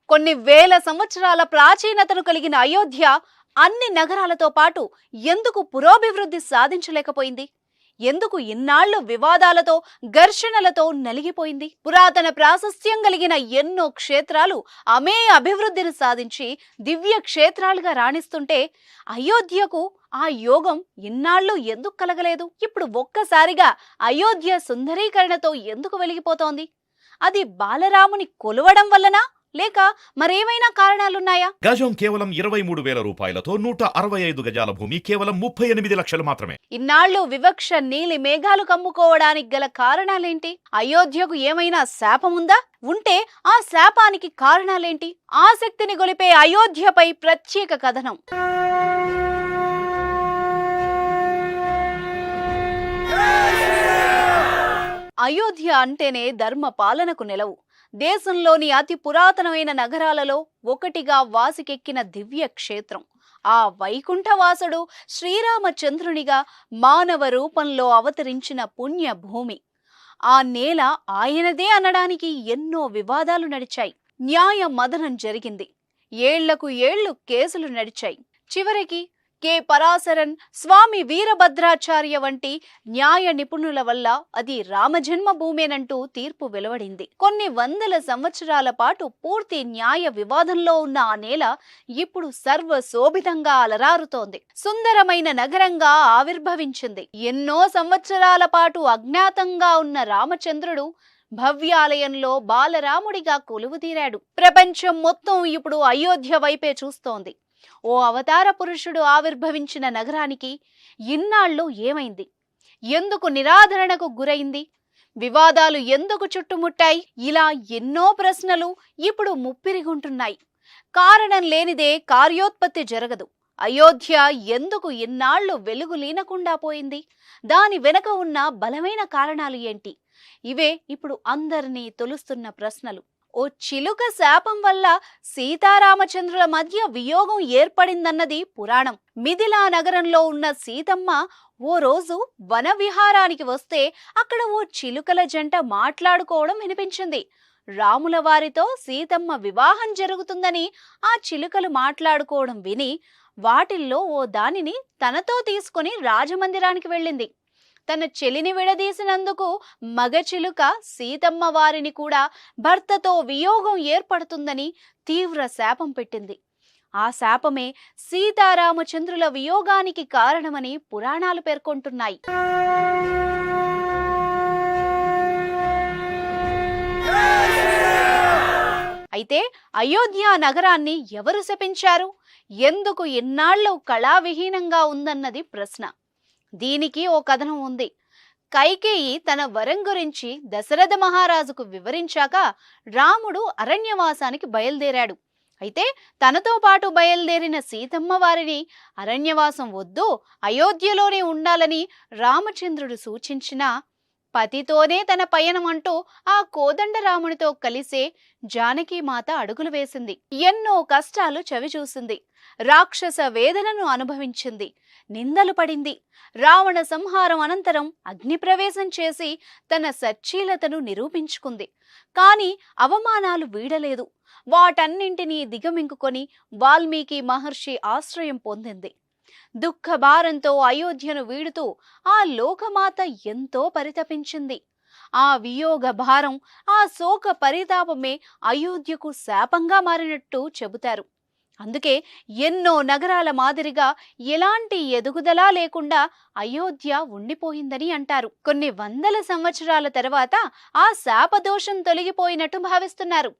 కొన్ని వేల సంవత్సరాల ప్రాచీనతను కలిగిన అయోధ్య అన్ని నగరాలతో పాటు ఎందుకు పురోభివృద్ధి సాధించలేకపోయింది? ఎందుకు ఇన్నాళ్లు వివాదాలతో ఘర్షణలతో నలిగిపోయింది? పురాతన ప్రాశస్త్యం కలిగిన ఎన్నో క్షేత్రాలు అమేయ అభివృద్ధిని సాధించి దివ్య క్షేత్రాలుగా రాణిస్తుంటే అయోధ్యకు ఆ యోగం ఇన్నాళ్లు ఎందుకు కలగలేదు? ఇప్పుడు ఒక్కసారిగా అయోధ్య సుందరీకరణతో ఎందుకు వెలిగిపోతోంది? అది బాలరాముని కొలవడం వల్లనా, లేక మరేమైనా కారణాలున్నాయా? గజం కేవలం 23,000 రూపాయలతో 165 గజాల భూమి కేవలం 38 లక్షలు మాత్రమే. ఇన్నాళ్లు వివక్ష నీలి మేఘాలు కమ్ముకోవడానికి గల కారణాలేంటి? అయోధ్యకు ఏమైనా శాపముందా? ఉంటే ఆ శాపానికి కారణాలేంటి? ఆసక్తిని గొలిపే అయోధ్యపై ప్రత్యేక కథనం. అయోధ్య అంటేనే ధర్మ పాలనకు నెలవు. దేశంలోని అతి పురాతనమైన నగరాలలో ఒకటిగా వాసికెక్కిన దివ్య క్షేత్రం. ఆ వైకుంఠవాసుడు శ్రీరామచంద్రునిగా మానవ రూపంలో అవతరించిన పుణ్య భూమి. ఆ నేల ఆయనదే అనడానికి ఎన్నో వివాదాలు నడిచాయి. న్యాయ మదనం జరిగింది. ఏళ్లకు ఏళ్లు కేసులు నడిచాయి. చివరికి కె పరాశరన్, స్వామి వీరభద్రాచార్య వంటి న్యాయ నిపుణుల వల్ల అది రామజన్మ భూమేనంటూ తీర్పు వెలువడింది. కొన్ని వందల సంవత్సరాల పాటు పూర్తి న్యాయ వివాదంలో ఉన్న ఆ నేల ఇప్పుడు సర్వశోభితంగా అలరారుతోంది. సుందరమైన నగరంగా ఆవిర్భవించింది. ఎన్నో సంవత్సరాల పాటు అజ్ఞాతంగా ఉన్న రామచంద్రుడు భవ్యాలయంలో బాలరాముడిగా కొలువుదీరాడు. ప్రపంచం మొత్తం ఇప్పుడు అయోధ్య వైపే చూస్తోంది. ఓ అవతార పురుషుడు ఆవిర్భవించిన నగరానికి ఇన్నాళ్ళు ఏమైంది? ఎందుకు నిరాదరణకు గురైంది? వివాదాలు ఎందుకు చుట్టుముట్టాయి? ఇలా ఎన్నో ప్రశ్నలు ఇప్పుడు ముప్పిరిగుంటున్నాయి. కారణం లేనిదే కార్యోత్పత్తి జరగదు. అయోధ్య ఎందుకు ఇన్నాళ్లు వెలుగు లీనకుండా పోయింది? దాని వెనక ఉన్న బలమైన కారణాలు ఏంటి? ఇవే ఇప్పుడు అందరినీ తొలుస్తున్న ప్రశ్నలు. ఓ చిలుక శాపం వల్ల సీతారామచంద్రుల మధ్య వియోగం ఏర్పడిందన్నది పురాణం. మిథిలా నగరంలో ఉన్న సీతమ్మ ఓ రోజు వన విహారానికి వస్తే అక్కడ ఓ చిలుకల జంట మాట్లాడుకోవడం వినిపించింది. రాముల వారితో సీతమ్మ వివాహం జరుగుతుందని ఆ చిలుకలు మాట్లాడుకోవడం విని వాటిల్లో ఓ దానిని తనతో తీసుకుని రాజమందిరానికి వెళ్ళింది. తన చెలిని విడదీసినందుకు మగ చిలుక సీతమ్మ వారిని కూడా భర్తతో వియోగం ఏర్పడుతుందని తీవ్ర శాపం పెట్టింది. ఆ శాపమే సీతారామచంద్రుల వియోగానికి కారణమని పురాణాలు పేర్కొంటున్నాయి. అయితే అయోధ్య నగరాన్ని ఎవరు శపించారు? ఎందుకు ఇన్నాళ్లు కళావిహీనంగా ఉందన్నది ప్రశ్న. దీనికి ఓ కథనం ఉంది. కైకేయి తన వరం గురించి దశరథ మహారాజుకు వివరించాక రాముడు అరణ్యవాసానికి బయలుదేరాడు. అయితే తనతో పాటు బయలుదేరిన సీతమ్మ వారిని అరణ్యవాసం వద్దు, అయోధ్యలోనే ఉండాలని రామచంద్రుడు సూచించినా పతితోనే తన పయనం అంటూ ఆ కోదండరామునితో కలిసే జానకీమాత అడుగులు వేసింది. ఎన్నో కష్టాలు చవిచూసింది. రాక్షస వేదనను అనుభవించింది. నిందలు పడింది. రావణ సంహారం అనంతరం అగ్నిప్రవేశం చేసి తన సచ్చీలతను నిరూపించుకుంది. కాని అవమానాలు వీడలేదు. వాటన్నింటినీ దిగమింగుకొని వాల్మీకి మహర్షి ఆశ్రయం పొందింది. దుఃఖభారంతో అయోధ్యను వీడుతూ ఆ లోకమాత ఎంతో పరితపించింది. ఆ వియోగ భారం, ఆ శోక పరితాపమే అయోధ్యకు శాపంగా మారినట్టు చెబుతారు. అందుకే ఎన్నో నగరాల మాదిరిగా ఎలాంటి ఎదుగుదల లేకుండా అయోధ్య ఉండిపోయిందని అంటారు. కొన్ని వందల సంవత్సరాల తర్వాత ఆ శాపదోషం తొలగిపోయినట్టు భావిస్తున్నారు.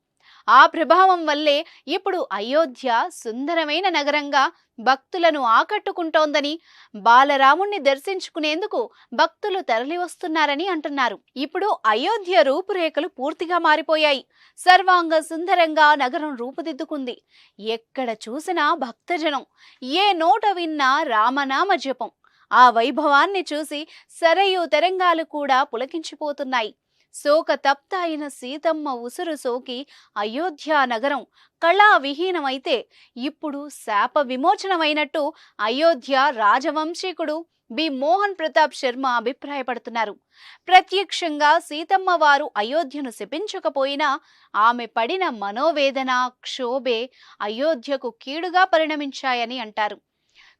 ఆ ప్రభావం వల్లే ఇప్పుడు అయోధ్య సుందరమైన నగరంగా భక్తులను ఆకట్టుకుంటోందని, బాలరాముణ్ణి దర్శించుకునేందుకు భక్తులు తరలి వస్తున్నారని అంటున్నారు. ఇప్పుడు అయోధ్య రూపురేఖలు పూర్తిగా మారిపోయాయి. సర్వాంగ సుందరంగా నగరం రూపుదిద్దుకుంది. ఎక్కడ చూసినా భక్తజనం, ఏ నోట విన్నా రామనామ జపం. ఆ వైభవాన్ని చూసి సరయూ తరంగాలు కూడా పులకించిపోతున్నాయి. శోక తప్త అయిన సీతమ్మ ఉసురు సోకి అయోధ్య నగరం కళావిహీనమైతే ఇప్పుడు శాప విమోచనమైనట్టు అయోధ్య రాజవంశీకుడు బి మోహన్ ప్రతాప్ శర్మ అభిప్రాయపడుతున్నారు. ప్రత్యక్షంగా సీతమ్మ వారు అయోధ్యను శపించకపోయినా ఆమె పడిన మనోవేదన, క్షోభే అయోధ్యకు కీడుగా పరిణమించాయని అంటారు.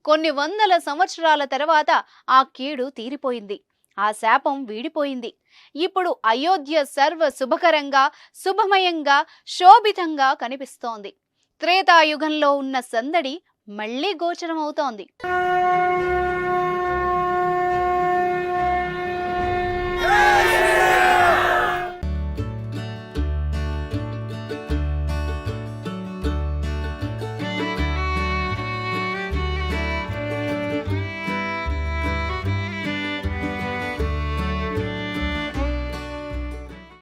కొన్ని వందల సంవత్సరాల తర్వాత ఆ కీడు తీరిపోయింది. ఆ శాపం వీడిపోయింది. ఇప్పుడు అయోధ్య సర్వ శుభకరంగా, శుభమయంగా, శోభితంగా కనిపిస్తోంది. త్రేతాయుగంలో ఉన్న సందడి మళ్లీ గోచరమవుతోంది.